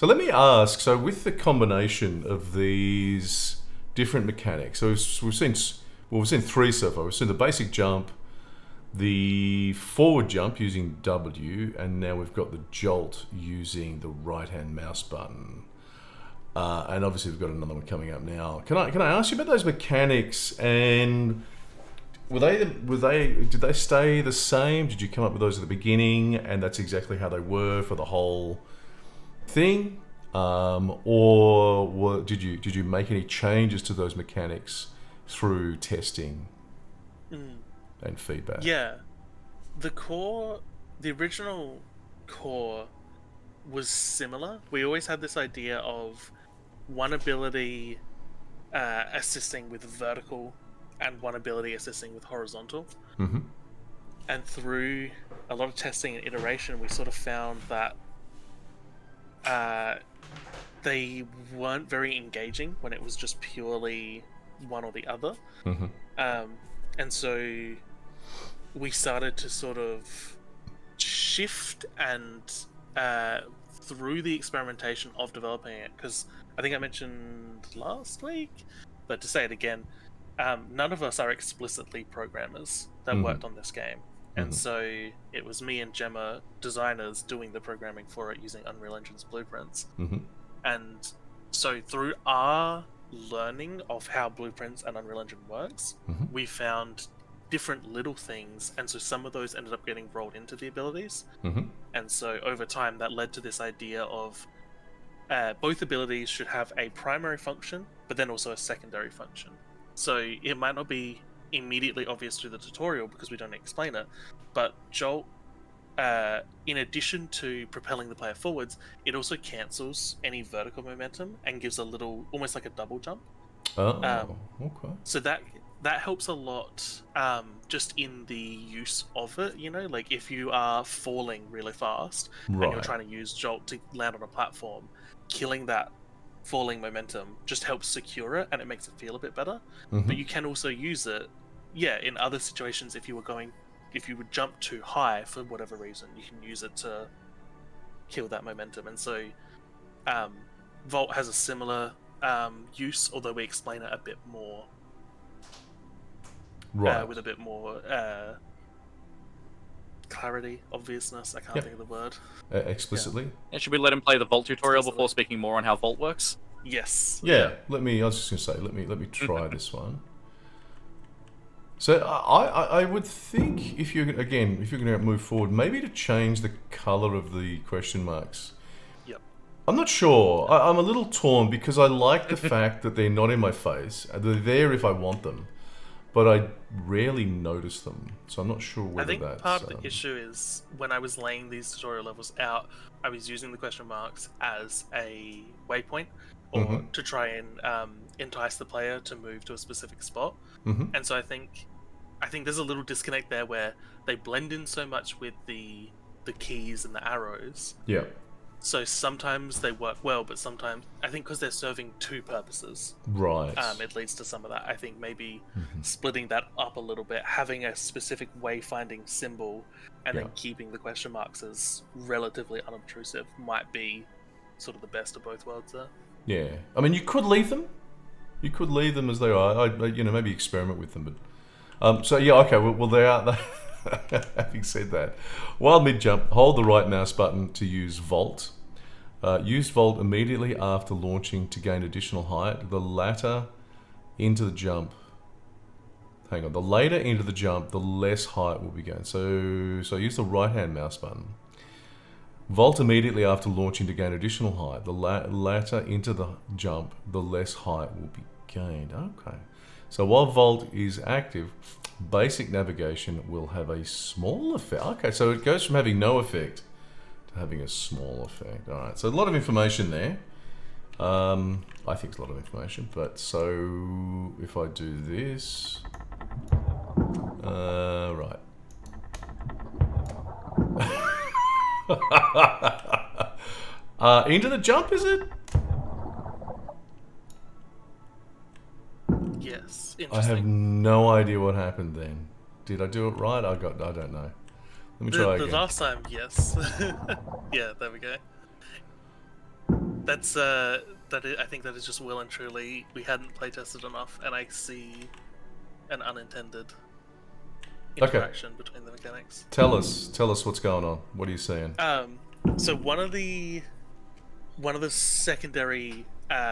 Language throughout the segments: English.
So let me ask. So with the combination of these different mechanics, so we've seen three so far. We've seen the basic jump, the forward jump using W, and now we've got the jolt using the right-hand mouse button. And obviously we've got another one coming up now. Can I ask you about those mechanics? And did they stay the same? Did you come up with those at the beginning, and that's exactly how they were for the whole thing? Did you make any changes to those mechanics through testing and feedback? Yeah, the original core was similar. We always had this idea of one ability assisting with vertical and one ability assisting with horizontal. Mm-hmm. And through a lot of testing and iteration, we sort of found that they weren't very engaging when it was just purely one or the other. Mm-hmm. And so we started to sort of shift and through the experimentation of developing it, because I think I mentioned last week, but to say it again, none of us are explicitly programmers that worked on this game. And so it was me and Gemma, designers, doing the programming for it using Unreal Engine's blueprints. And so through our learning of how blueprints and Unreal Engine works, we found different little things, and so some of those ended up getting rolled into the abilities. And so over time that led to this idea of both abilities should have a primary function, but then also a secondary function. So it might not be immediately obvious through the tutorial because we don't explain it, but Jolt, in addition to propelling the player forwards, it also cancels any vertical momentum and gives a little, almost like a double jump. Okay. So that helps a lot, just in the use of it. You know, like if you are falling really fast and you're trying to use Jolt to land on a platform, killing that falling momentum just helps secure it and it makes it feel a bit better. But you can also use it, in other situations. If you would jump too high for whatever reason, you can use it to kill that momentum. And so Vault has a similar use, although we explain it a bit more, with a bit more clarity, obviousness. I can't think of the word. Explicitly. And should we let him play the Vault tutorial before speaking more on how Vault works? Yes. Yeah. I was just gonna say, let me try this one. So I would think if you're going to move forward, maybe to change the color of the question marks. Yep. I'm not sure. I'm a little torn because I like the fact that they're not in my face. They're there if I want them, but I rarely notice them. So I'm not sure whether that's... I think part of the issue is when I was laying these tutorial levels out, I was using the question marks as a waypoint, or to try and entice the player to move to a specific spot. And so I think there's a little disconnect there where they blend in so much with the keys and the arrows. Yeah. So sometimes they work well, but sometimes I think because they're serving two purposes, right, it leads to some of that. I think maybe splitting that up a little bit, having a specific wayfinding symbol, and then keeping the question marks as relatively unobtrusive might be sort of the best of both worlds there. Yeah, I mean, you could leave them. You could leave them as they are. Maybe experiment with them, but. Okay. Well, they are. Having said that, while mid jump, hold the right mouse button to use Vault. Use Vault immediately after launching to gain additional height. The later into the jump. Hang on. The later into the jump, the less height will be gained. So use the right hand mouse button. Vault immediately after launching to gain additional height. The later into the jump, the less height will be gained. Okay. So while Vault is active, basic navigation will have a small effect. Okay, so it goes from having no effect to having a small effect. All right, so a lot of information there. I think it's a lot of information, but so if I do this, right. Into the jump, is it? Yes. I have no idea what happened then. Did I do it right? I don't know. Let me try again. The last time, yes. Yeah, there we go. I think that is just well and truly we hadn't playtested enough, and I see an unintended interaction between the mechanics. Tell us what's going on. What are you saying? So one of the secondary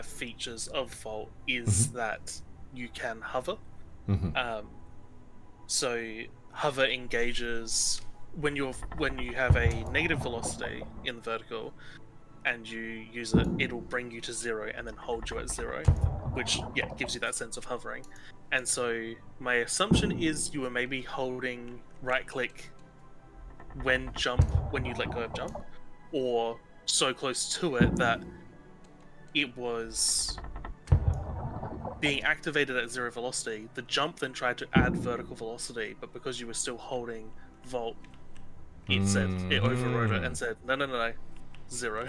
features of Vault is that you can hover. So hover engages when you have a negative velocity in the vertical, and you use it, it'll bring you to 0 and then hold you at 0, which gives you that sense of hovering. And so my assumption is you were maybe holding right click when you let go of jump, or so close to it that it was being activated at 0 velocity. The jump then tried to add vertical velocity, but because you were still holding Vault, it overrode it and said no, 0.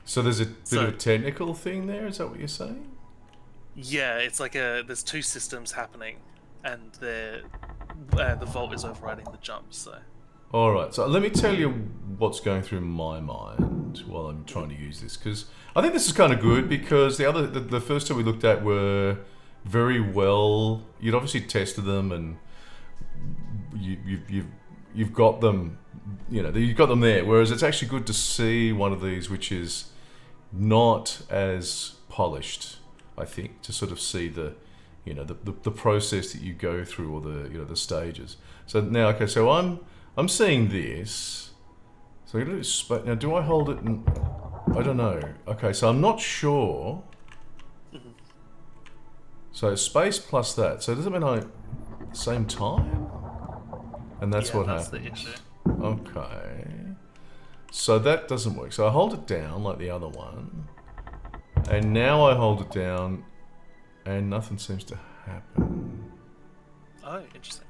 So there's a bit of a technical thing there. Is that what you're saying? Yeah, it's like there's two systems happening, and the Vault is overriding the jump. So. All right. So let me tell you what's going through my mind while I'm trying to use this, because I think this is kind of good, because the first two we looked at were very well. You'd obviously tested them, and you've got them. You've got them there. Whereas it's actually good to see one of these which is not as polished, I think, to sort of see the process that you go through, or the stages. So now, okay, so I'm seeing this. So now, do I hold it? I don't know. Okay, so I'm not sure. So space plus that. So does it mean same time? And that's what happens. The issue. Okay. So that doesn't work. So I hold it down like the other one. And now I hold it down and nothing seems to happen. Oh, interesting.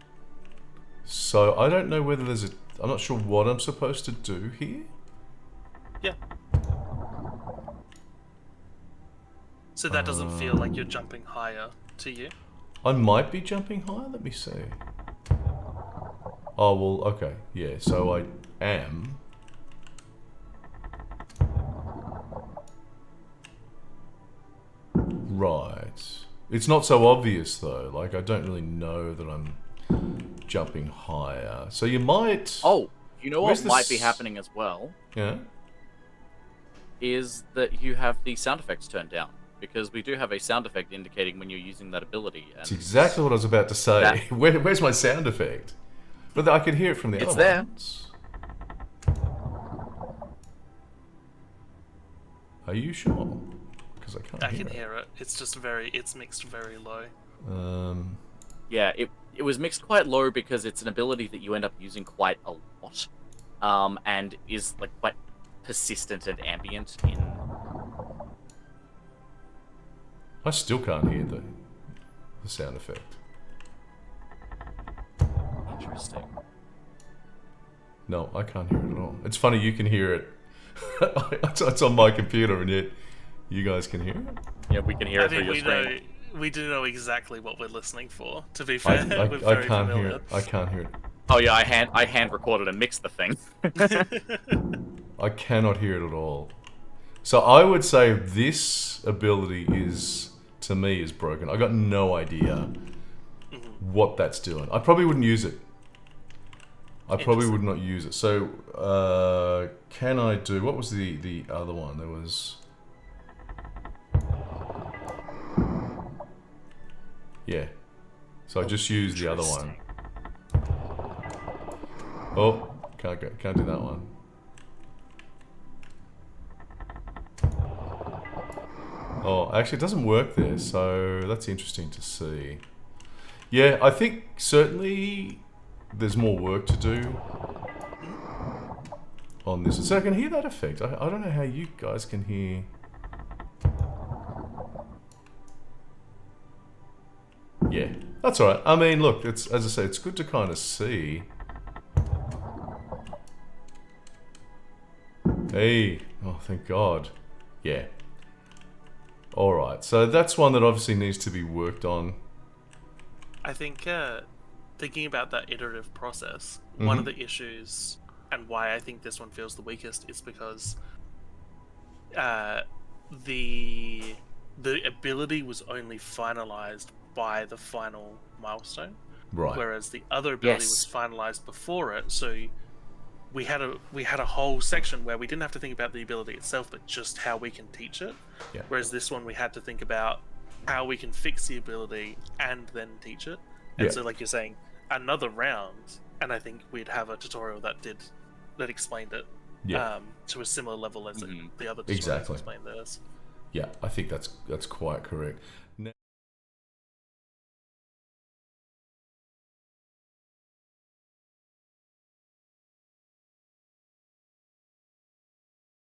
So I don't know whether I'm not sure what I'm supposed to do here. Yeah. So that doesn't feel like you're jumping higher to you? I might be jumping higher. Let me see. Oh, well, okay. Yeah, so I am. Right. It's not so obvious, though. Like, I don't really know that I'm jumping higher. So you might... Oh, you know what might be happening as well? Yeah? Is that you have the sound effects turned down. Because we do have a sound effect indicating when you're using that ability. And it's exactly what I was about to say. Where's my sound effect? But I could hear it from the other ones. Are you sure? Because I can't hear it. I can hear it. It's just it's mixed very low. Yeah, it was mixed quite low because it's an ability that you end up using quite a lot. And is like quite persistent and ambient in... I still can't hear the sound effect. Interesting. No, I can't hear it at all. It's funny, you can hear it. It's on my computer, and yet you guys can hear it? Yeah, we can hear it through your screen. We do know exactly what we're listening for, to be fair. I can't hear it. I can't hear it. Oh yeah, I hand recorded and mixed the thing. I cannot hear it at all. So I would say this ability to me is broken. I got no idea what that's doing. I probably wouldn't use it. I probably would not use it. So can I do... What was the other one? There was... Yeah. So I just used the other one. Oh, can't do that one. Oh, actually it doesn't work there, so that's interesting to see. Yeah, I think certainly there's more work to do on this. So I can hear that effect. I don't know how you guys can hear... Yeah, that's alright. I mean, look, it's, as I say, it's good to kind of see. Hey, oh, thank God. Yeah. Alright, so that's one that obviously needs to be worked on. I think, thinking about that iterative process, one of the issues, and why I think this one feels the weakest, is because the ability was only finalized by the final milestone, Right. whereas the other ability was finalized before it. So we had a whole section where we didn't have to think about the ability itself, but just how we can teach it. Yeah. Whereas this one, we had to think about how we can fix the ability and then teach it. And so, like you're saying, another round, and I think we'd have a tutorial that explained it to a similar level as the other tutorials Exactly. explained theirs. Yeah, I think that's quite correct. Now,